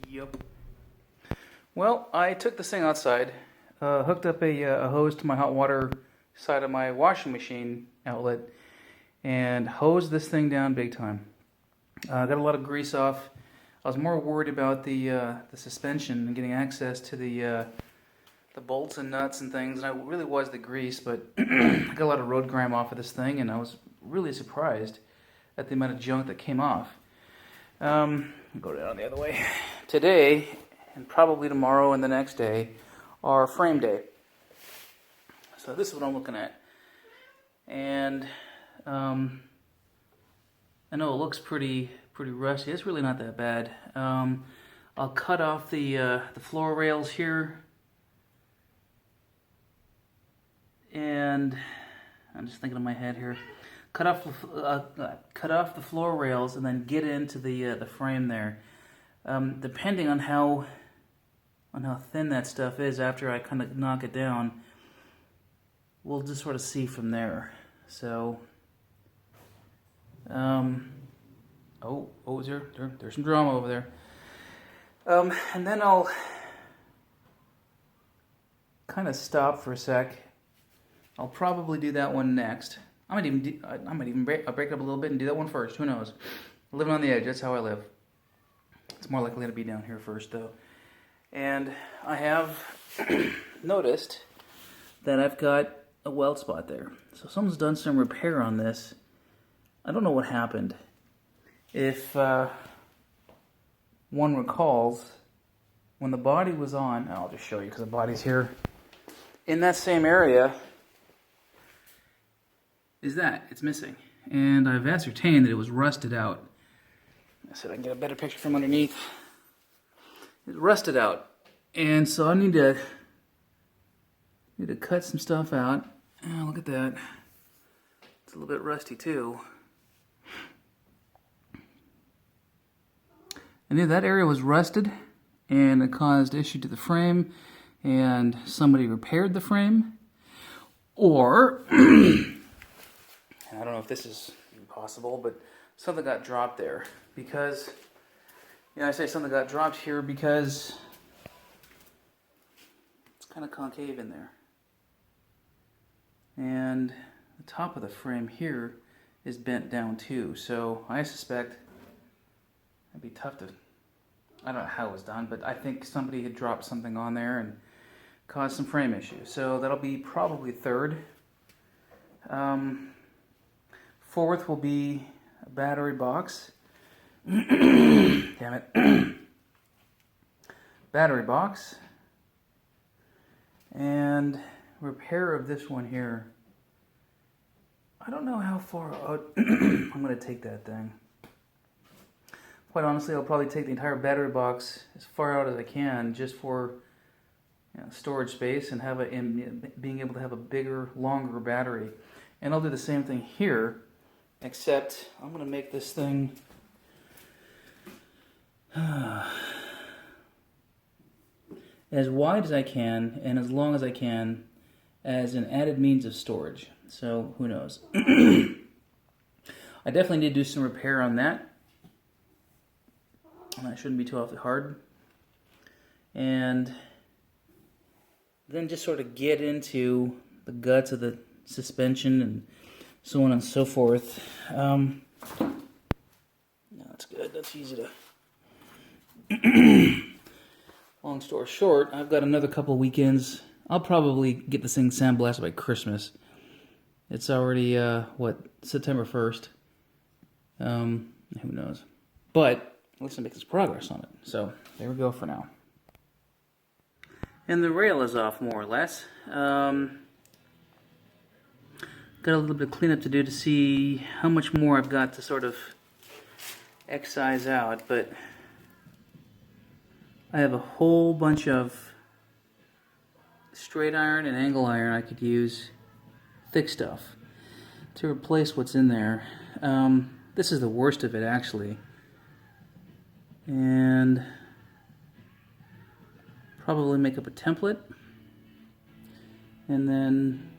Yep. Well, I took this thing outside, hooked up a hose to my hot water side of my washing machine outlet, and hosed this thing down big time. Got a lot of grease off. I was more worried about the suspension and getting access to the bolts and nuts and things, and I really was the grease, but I got a lot of road grime off of this thing, and I was really surprised at the amount of junk that came off. Go down the other way. Today, and probably tomorrow and the next day, are frame day. So this is what I'm looking at. And I know it looks pretty rusty. It's really not that bad. I'll cut off the floor rails here. And I'm just thinking in my head here. Cut off the floor rails and then get into the frame there. Depending on how thin that stuff is after I kind of knock it down, we'll just sort of see from there. So, there's some drama over there. And then I'll kind of stop for a sec. I'll probably do that one next. I might even break it up a little bit and do that one first. Who knows? Living on the edge, that's how I live. It's more likely to be down here first, though. And I have noticed that I've got a weld spot there. So someone's done some repair on this. I don't know what happened. If one recalls, when the body was on, I'll just show you because the body's here. In that same area, it's missing. And I've ascertained that it was rusted out. I said I can get a better picture from underneath. It's rusted out. And so I need to cut some stuff out. Oh, look at that. It's a little bit rusty too. I knew that area was rusted and it caused issue to the frame and somebody repaired the frame. Or I don't know if this is possible, but something got dropped there because, I say something got dropped here because it's kind of concave in there. And the top of the frame here is bent down too. So I suspect it'd be tough to, I don't know how it was done, but I think somebody had dropped something on there and caused some frame issues. So that'll be probably third. Fourth will be a battery box. Damn it. Battery box. And repair of this one here. I don't know how far out I'm going to take that thing. Quite honestly, I'll probably take the entire battery box as far out as I can just for storage space and being able to have a bigger, longer battery. And I'll do the same thing here, except I'm going to make this thing as wide as I can and as long as I can as an added means of storage. So who knows? I definitely need to do some repair on that. That shouldn't be too awfully hard. And then just sort of get into the guts of the suspension and so on and so forth. No, that's good. That's easy to... Long story short, I've got another couple of weekends. I'll probably get this thing sandblasted by Christmas. It's already, September 1st. Who knows? But at least I make this progress on it. So, there we go for now. And the rail is off more or less. Got a little bit of cleanup to do to see how much more I've got to sort of excise out, but I have a whole bunch of straight iron and angle iron I could use, thick stuff, to replace what's in there. This is the worst of it actually, and probably make up a template and then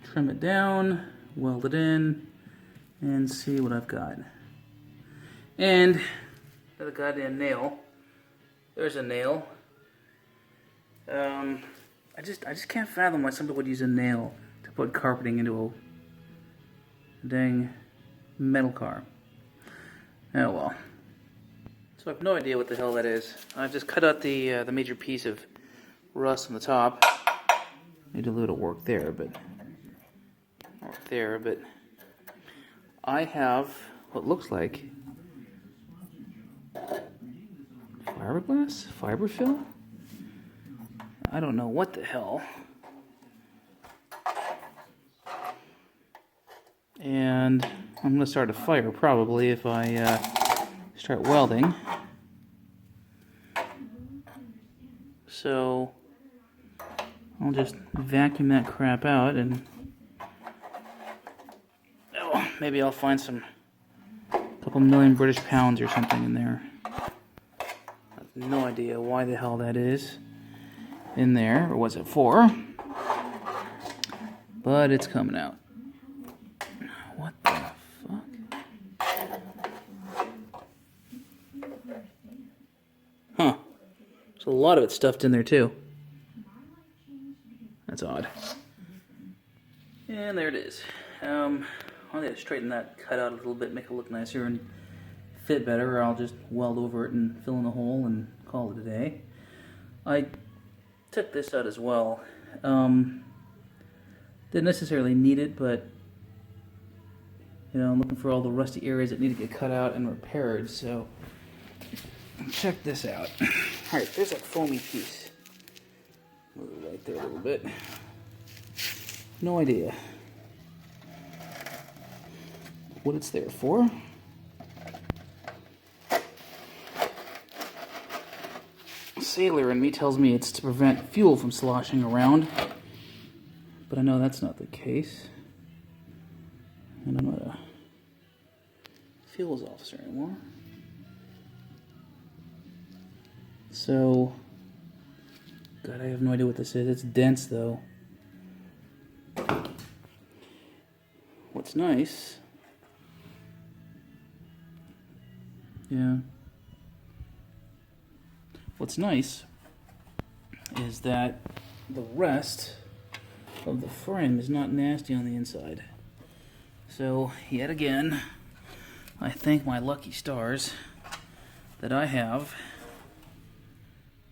trim it down, weld it in, and see what I've got. And Another goddamn nail. There's a nail. I just can't fathom why somebody would use a nail to put carpeting into a dang metal car. Oh well. So I have no idea what the hell that is. I've just cut out the major piece of rust on the top. Need a little work there, but I have what looks like fiberglass, fiberfill. I don't know what the hell. And I'm gonna start a fire probably if I start welding. So I'll just vacuum that crap out and maybe I'll find a couple million British pounds or something in there. I have no idea why the hell that is in there, or was it for, but it's coming out. What the fuck? Huh. So a lot of it stuffed in there too. That's odd. And there it is. I'll need to straighten that cut out a little bit, make it look nicer and fit better, or I'll just weld over it and fill in the hole and call it a day. I took this out as well. Didn't necessarily need it, but you know, I'm looking for all the rusty areas that need to get cut out and repaired, so check this out. Alright, there's that foamy piece. Move it right there a little bit. No idea what it's there for. Sailor in me tells me it's to prevent fuel from sloshing around, but I know that's not the case. And I'm not a fuels officer anymore. So, God, I have no idea what this is. It's dense though. What's nice, what's nice is that the rest of the frame is not nasty on the inside. So, yet again, I thank my lucky stars that I have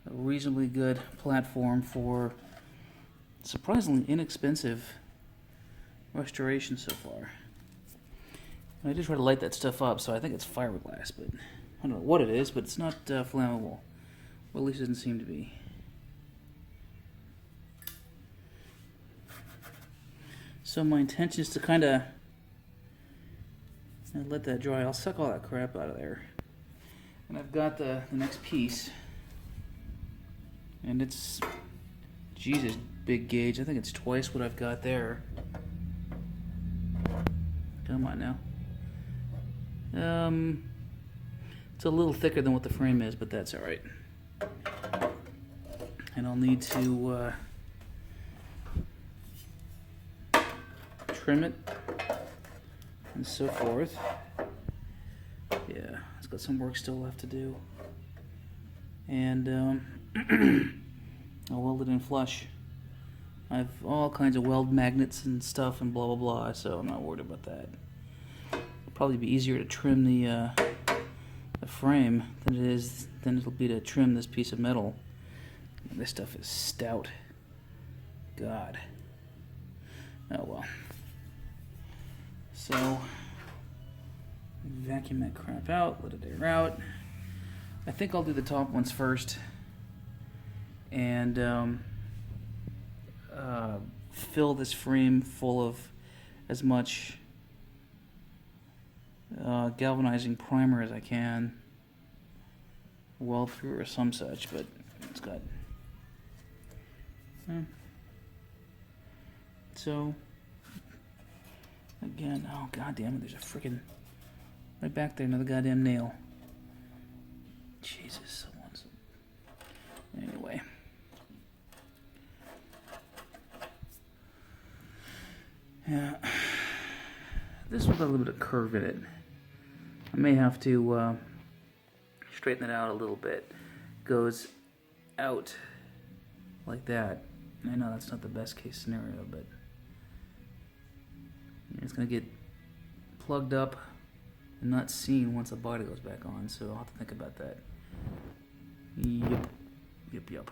a reasonably good platform for surprisingly inexpensive restoration so far. And I did try to light that stuff up, so I think it's fiberglass, but I don't know what it is, but it's not flammable. Well, at least it doesn't seem to be. So my intention is to kind of let that dry. I'll suck all that crap out of there. And I've got the next piece. And it's, Jesus, big gauge. I think it's twice what I've got there. Come on now. It's a little thicker than what the frame is, but that's alright. And I'll need to trim it and so forth. Yeah, it's got some work still left to do. And I'll weld it in flush. I have all kinds of weld magnets and stuff and blah blah blah, so I'm not worried about that. It'll probably be easier to trim the frame than it'll be to trim this piece of metal. This stuff is stout. God. Oh well. So vacuum that crap out, let it air out. I think I'll do the top ones first, and fill this frame full of as much galvanizing primer as I can. Weld through or some such, but it's got. So again, oh god damn it! There's a freaking right back there, another goddamn nail. Jesus, someone's. Anyway. Yeah. This one's got a little bit of curve in it. I may have to straighten it out a little bit. Goes out like that. I know that's not the best case scenario, but it's going to get plugged up and not seen once the body goes back on, so I'll have to think about that. Yep.